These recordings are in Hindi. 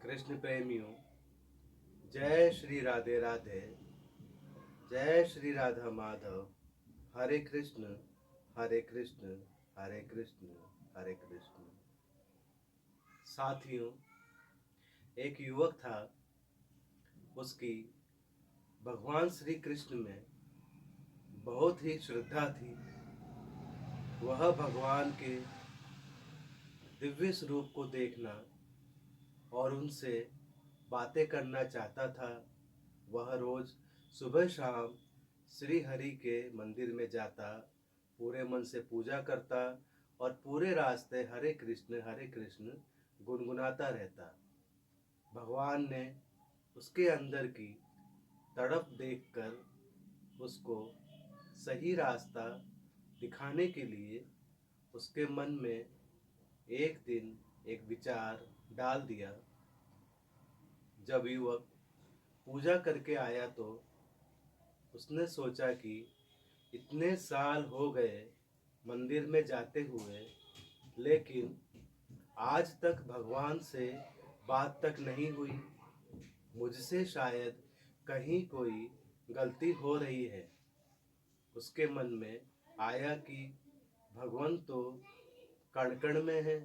कृष्ण प्रेमियों, जय श्री राधे राधे। जय श्री राधा माधव। हरे कृष्ण हरे कृष्ण हरे कृष्ण हरे कृष्ण। साथियों, एक युवक था। उसकी भगवान श्री कृष्ण में बहुत ही श्रद्धा थी। वह भगवान के दिव्य स्वरूप को देखना और उनसे बातें करना चाहता था। वह रोज सुबह शाम श्री हरि के मंदिर में जाता, पूरे मन से पूजा करता और पूरे रास्ते हरे कृष्ण गुनगुनाता रहता। भगवान ने उसके अंदर की तड़प देखकर उसको सही रास्ता दिखाने के लिए उसके मन में एक दिन एक विचार डाल दिया। जब युवक पूजा करके आया तो उसने सोचा कि इतने साल हो गए मंदिर में जाते हुए, लेकिन आज तक भगवान से बात तक नहीं हुई। मुझसे शायद कहीं कोई गलती हो रही है। उसके मन में आया कि भगवान तो कण कण में है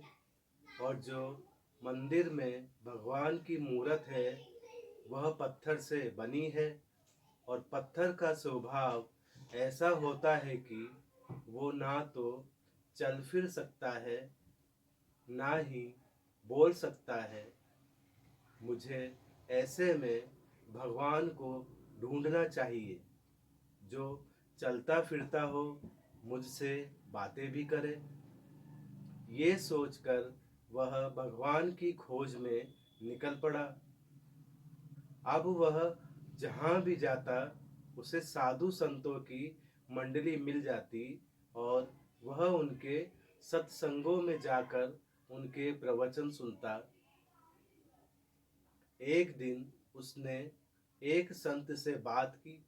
और जो मंदिर में भगवान की मूर्त है वह पत्थर से बनी है और पत्थर का स्वभाव ऐसा होता है कि वो ना तो चल फिर सकता है, ना ही बोल सकता है। मुझे ऐसे में भगवान को ढूंढना चाहिए जो चलता फिरता हो, मुझसे बातें भी करे। ये सोचकर वह भगवान की खोज में निकल पड़ा। अब वह जहाँ भी जाता उसे साधु संतों की मंडली मिल जाती और वह उनके सत्संगों में जाकर उनके प्रवचन सुनता। एक दिन उसने एक संत से बात की।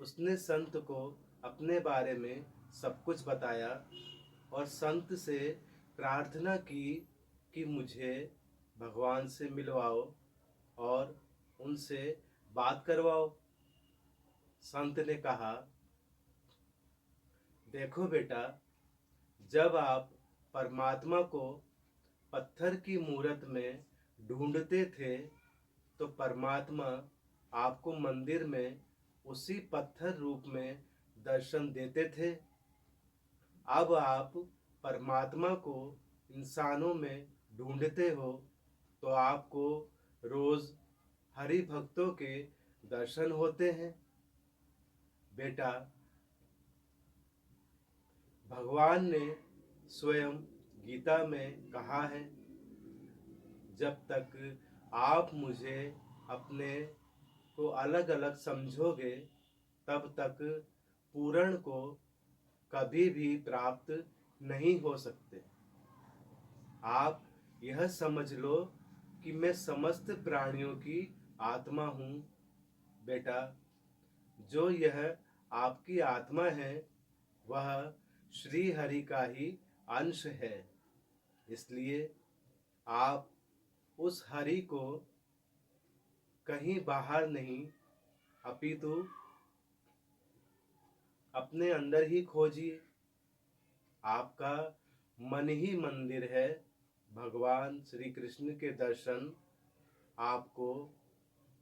उसने संत को अपने बारे में सब कुछ बताया और संत से प्रार्थना की कि मुझे भगवान से मिलवाओ और उनसे बात करवाओ। संत ने कहा, देखो बेटा, जब आप परमात्मा को पत्थर की मूरत में ढूंढते थे तो परमात्मा आपको मंदिर में उसी पत्थर रूप में दर्शन देते थे। अब आप परमात्मा को इंसानों में ढूंढते हो तो आपको रोज हरि भक्तों के दर्शन होते हैं। बेटा, भगवान ने स्वयं गीता में कहा है, जब तक आप मुझे अपने को अलग अलग समझोगे तब तक पूर्ण को कभी भी प्राप्त नहीं हो सकते। आप यह समझ लो कि मैं समस्त प्राणियों की आत्मा हूँ। बेटा, जो यह आपकी आत्मा है वह श्री हरि का ही अंश है। इसलिए आप उस हरि को कहीं बाहर नहीं अपितु अपने अंदर ही खोजिए। आपका मन ही मंदिर है। भगवान श्री कृष्ण के दर्शन आपको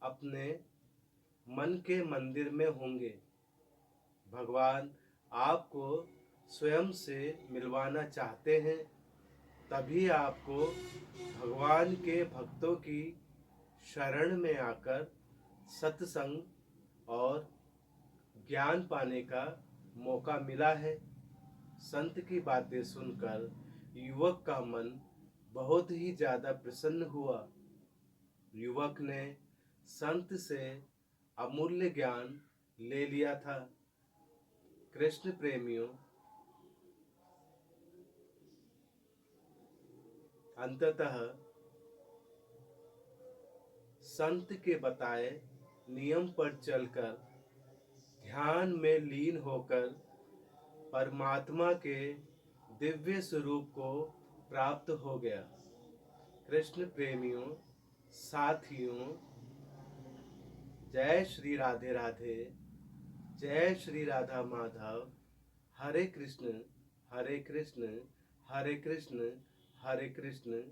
अपने मन के मंदिर में होंगे। भगवान आपको स्वयं से मिलवाना चाहते हैं, तभी आपको भगवान के भक्तों की शरण में आकर सत्संग और ज्ञान पाने का मौका मिला है। संत की बातें सुनकर युवक का मन बहुत ही ज़्यादा प्रसन्न हुआ। युवक ने संत से अमूल्य ज्ञान ले लिया था। कृष्ण प्रेमियों, अंततः संत के बताए नियम पर चलकर ध्यान में लीन होकर परमात्मा के दिव्य स्वरूप को प्राप्त हो गया। कृष्ण प्रेमियों, साथियों, जय श्री राधे राधे, जय श्री राधा माधव। हरे कृष्ण हरे कृष्ण हरे कृष्ण हरे कृष्ण